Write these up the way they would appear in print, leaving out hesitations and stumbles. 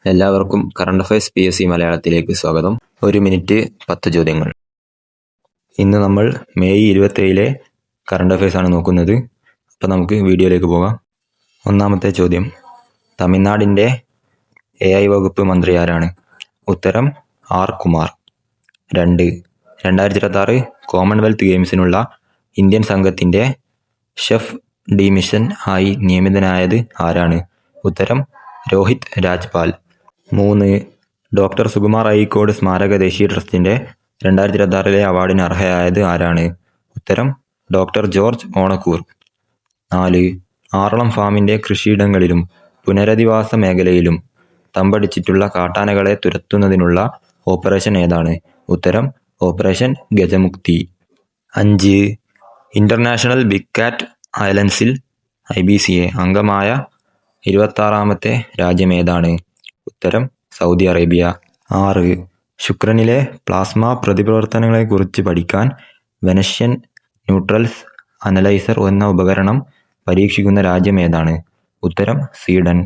എല്ലാവർക്കും current affairs PSC മലയാളത്തിലേക്ക് സ്വാഗതം. 1 മിനിറ്റ് 10 ചോദ്യങ്ങൾ. ഇന്ന് നമ്മൾ മെയ് 27 കറണ്ട് അഫയേഴ്സ് ആണ് നോക്കുന്നത്. അപ്പോൾ നമുക്ക് വീഡിയോയിലേക്ക് പോകാം. ഒന്നാമത്തെ ചോദ്യം, തമിഴ്നാടിൻ്റെ AI വകുപ്പ് മന്ത്രി ആരാണ്? ഉത്തരം R. കുമാർ. 2. 2026 കോമൺവെൽത്ത് ഗെയിംസിനുള്ള ഇന്ത്യൻ സംഘത്തിൻ്റെ ഷെഫ് ഡി മിഷൻ ആയി നിയമിതനായത് ആരാണ്? ഉത്തരം രോഹിത് രാജ്പാൽ. 3. ഡോക്ടർ സുകുമാർ അഴീക്കോട് സ്മാരക ദേശീയ ട്രസ്റ്റിൻ്റെ 2026 അവാർഡിന് അർഹയായത് ആരാണ്? ഉത്തരം ഡോക്ടർ ജോർജ് ഓണക്കൂർ. 4. ആറളം ഫാമിൻ്റെ കൃഷിയിടങ്ങളിലും പുനരധിവാസ മേഖലയിലും തമ്പടിച്ചിട്ടുള്ള കാട്ടാനകളെ തുരത്തുന്നതിനുള്ള ഓപ്പറേഷൻ ഏതാണ്? ഉത്തരം ഓപ്പറേഷൻ ഗജമുക്തി. 5. ഇൻ്റർനാഷണൽ ബിഗ് കാറ്റ് ഐലൻഡ്സിൽ IBCA അംഗമായ 26ാമത്തെ രാജ്യമേതാണ്? ഉത്തരം സൗദി അറേബ്യ. 6. ശുക്രനിലെ പ്ലാസ്മ പ്രതിപ്രവർത്തനങ്ങളെക്കുറിച്ച് പഠിക്കാൻ വെനഷ്യൻ ന്യൂട്രൽസ് അനലൈസർ എന്ന ഉപകരണം പരീക്ഷിക്കുന്ന രാജ്യമേതാണ്? ഉത്തരം സ്വീഡൻ.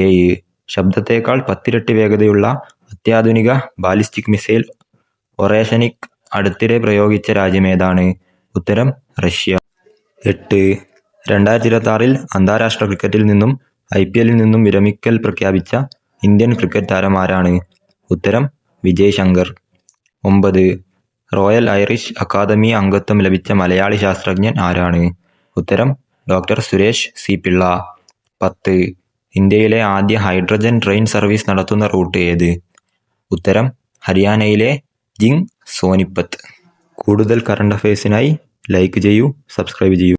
7. ശബ്ദത്തേക്കാൾ 10 ഇരട്ടി വേഗതയുള്ള അത്യാധുനിക ബാലിസ്റ്റിക് മിസൈൽ ഒറേഷനിക് അടുത്തിടെ പ്രയോഗിച്ച രാജ്യമേതാണ്? ഉത്തരം റഷ്യ. 8. 2026 അന്താരാഷ്ട്ര ക്രിക്കറ്റിൽ നിന്നും IPL നിന്നും വിരമിക്കൽ പ്രഖ്യാപിച്ച ഇന്ത്യൻ ക്രിക്കറ്റ് താരം ആരാണ്? ഉത്തരം Vijay Shankar. 9. Royal Irish academy അംഗത്വം ലഭിച്ച മലയാളി ശാസ്ത്രജ്ഞൻ ആരാണ്? ഉത്തരം ഡോക്ടർ സുരേഷ് C. പിള്ള. 10. ഇന്ത്യയിലെ ആദ്യ ഹൈഡ്രജൻ ട്രെയിൻ സർവീസ് നടത്തുന്ന റൂട്ട് ഏത്? ഉത്തരം ഹരിയാനയിലെ ജിങ് സോനിപ്പത്ത്. കൂടുതൽ കറണ്ട് അഫയേഴ്സിനായി ലൈക്ക് ചെയ്യൂ, സബ്സ്ക്രൈബ് ചെയ്യൂ.